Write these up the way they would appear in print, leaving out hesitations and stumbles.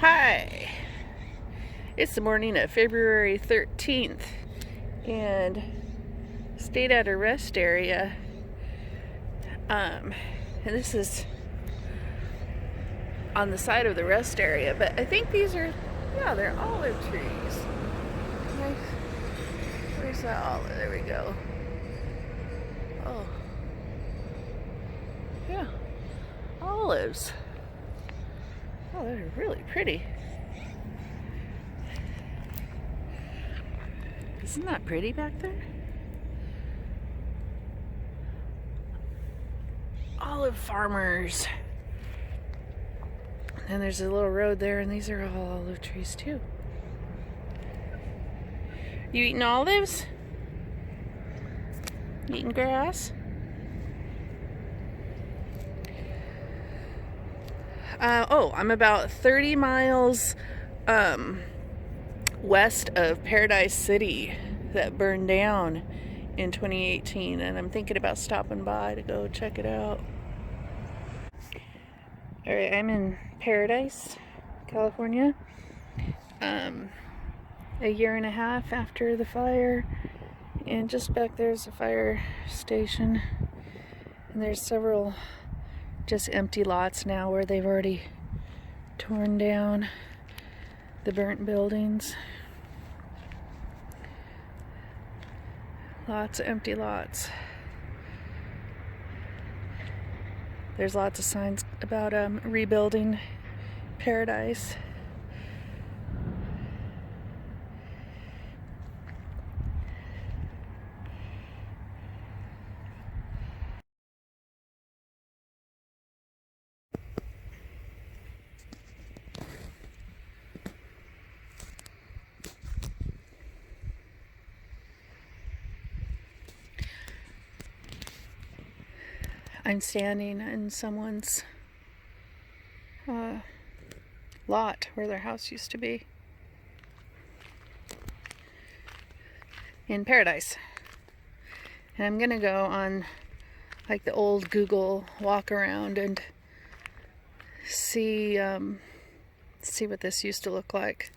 Hi, it's the morning of February 13th and stayed at a rest area. And this is on the side of the rest area, but I think these are, yeah, they're olive trees. Nice. Where's that olive? There we go. Oh, yeah, olives. Oh, they're really pretty. Isn't that pretty back there? Olive farmers. And there's a little road there, and these are all olive trees too. You eating olives? Eating grass? I'm about 30 miles west of Paradise City that burned down in 2018, and I'm thinking about stopping by to go check it out. Alright, I'm in Paradise, California. A year and a half after the fire, and just back there's a fire station, and there's several just empty lots now where they've already torn down the burnt buildings. Lots of empty lots. There's lots of signs about rebuilding Paradise. I'm standing in someone's lot where their house used to be in Paradise, and I'm gonna go on like the old Google walk around and see what this used to look like.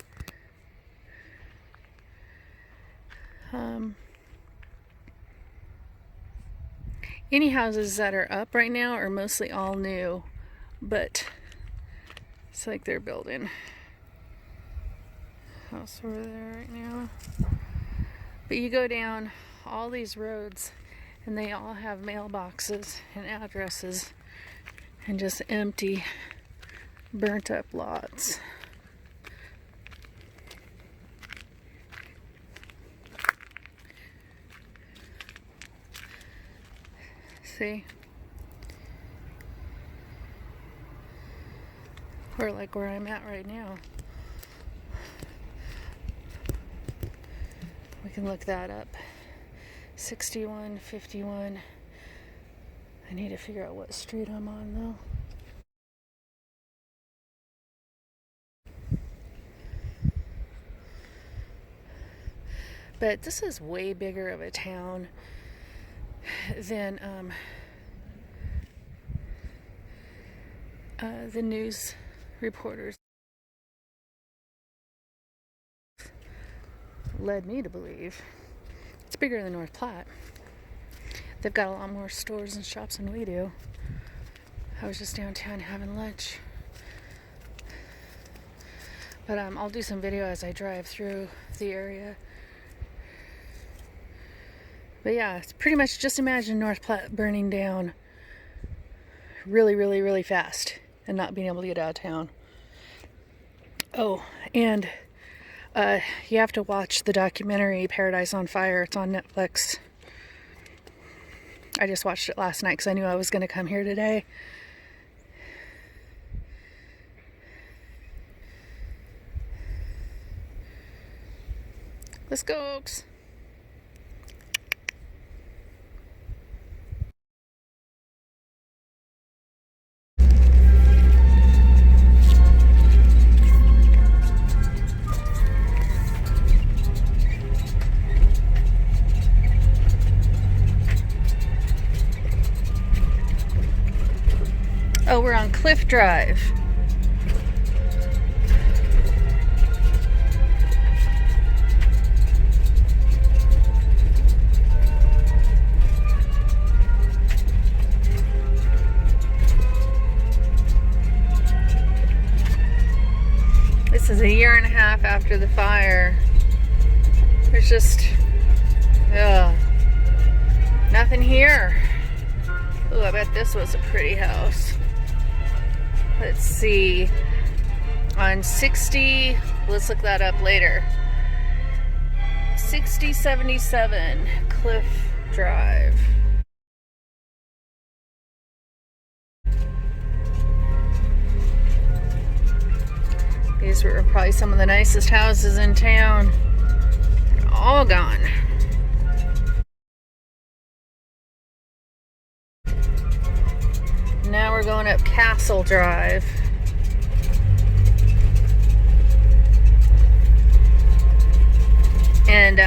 Any houses that are up right now are mostly all new, but it's like they're building house over there right now. But you go down all these roads and they all have mailboxes and addresses and just empty, burnt up lots. See? Or like where I'm at right now. We can look that up. 6151. I need to figure out what street I'm on though. But this is way bigger of a town than the news reporters led me to believe. It's bigger than North Platte. They've got a lot more stores and shops than we do. I was just downtown having lunch. But I'll do some video as I drive through the area. But yeah, it's pretty much just imagine North Platte burning down really, really, really fast and not being able to get out of town. Oh, and you have to watch the documentary Paradise on Fire. It's on Netflix. I just watched it last night because I knew I was going to come here today. Let's go, Oaks. Oh, we're on Cliff Drive. This is a year and a half after the fire. There's just, nothing here. Oh, I bet this was a pretty house. Let's see. On 60, let's look that up later. 6077 Cliff Drive. These were probably some of the nicest houses in town. They're all gone. Now we're going up Castle Drive. And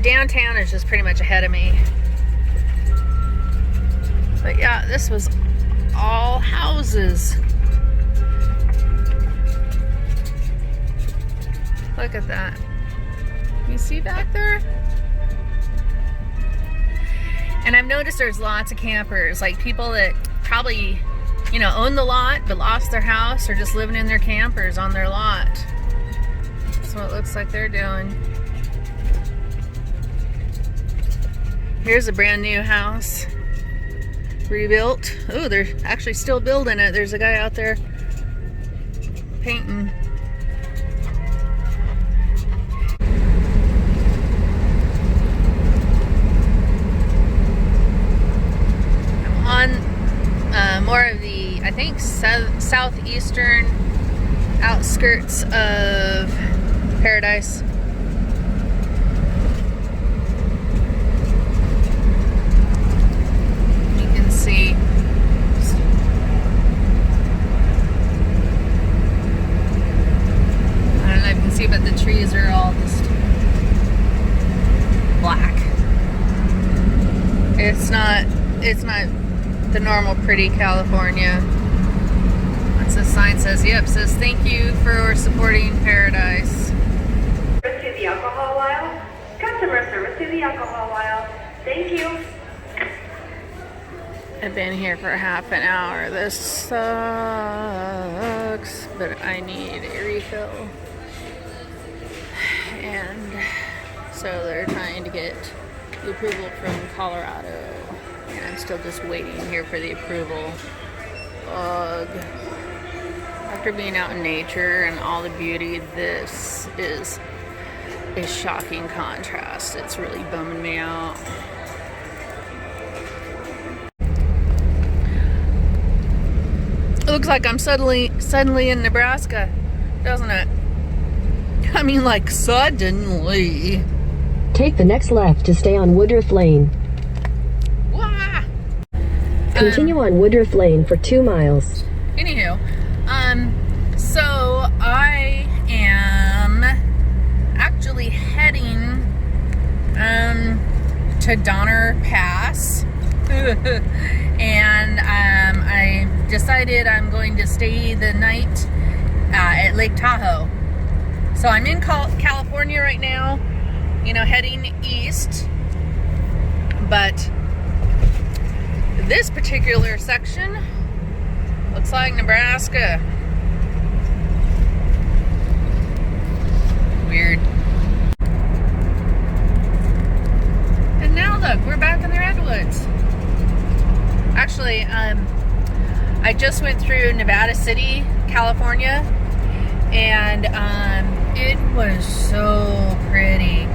downtown is just pretty much ahead of me. But yeah, this was all houses. Look at that. You see back there? And I've noticed there's lots of campers, like people that probably, you know, own the lot but lost their house or just living in their campers on their lot. That's what it looks like they're doing. Here's a brand new house. Rebuilt. Oh, they're actually still building it. There's a guy out there painting. On more of the, I think, southeastern outskirts of Paradise. You can see I don't know if you can see, but the trees are all just black. It's not the normal pretty California. What's this sign says? Yep, says thank you for supporting Paradise. Service to the alcohol aisle. Customer service to the alcohol aisle. Thank you. I've been here for half an hour. This sucks, but I need a refill. And so they're trying to get the approval from Colorado. And I'm still just waiting here for the approval. Ugh. After being out in nature and all the beauty, this is a shocking contrast. It's really bumming me out. It looks like I'm suddenly in Nebraska, doesn't it? I mean, like, suddenly. Take the next left to stay on Woodruff Lane. Wah! Continue on Woodruff Lane for 2 miles. Anywho, so I am actually heading to Donner Pass. And I decided I'm going to stay the night at Lake Tahoe. So I'm in California right now, you know, heading east. But this particular section looks like Nebraska. Weird. And now look, we're back in the redwoods. Actually, I just went through Nevada City, California, and it was so pretty.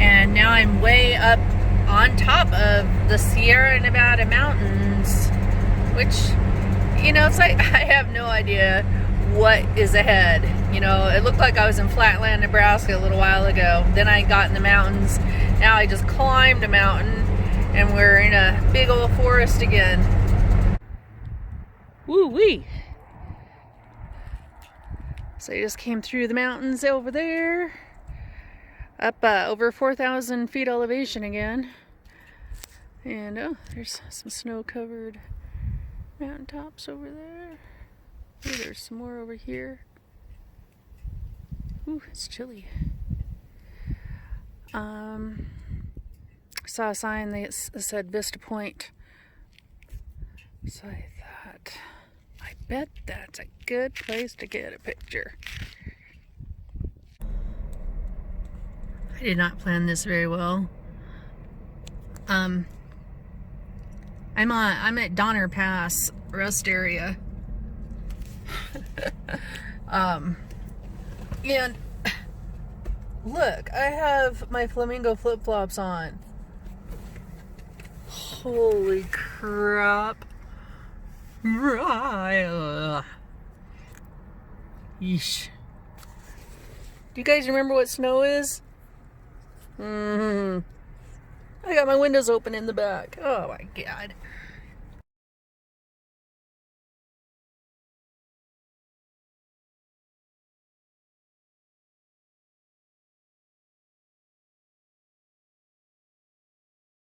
And now I'm way up on top of the Sierra Nevada mountains, which, you know, it's like I have no idea what is ahead. You know, it looked like I was in Flatland, Nebraska a little while ago. Then I got in the mountains. Now I just climbed a mountain and we're in a big old forest again. Woo-wee. So I just came through the mountains over there. Up over 4,000 feet elevation again. And oh, there's some snow-covered mountaintops over there. Ooh, there's some more over here. Ooh, it's chilly. Saw a sign that said Vista Point. So I thought, I bet that's a good place to get a picture. did not plan this very well. I'm at Donner Pass rest area. And look, I have my flamingo flip-flops on. Holy crap. Yeesh. Do you guys remember what snow is? I got my windows open in the back. Oh my god.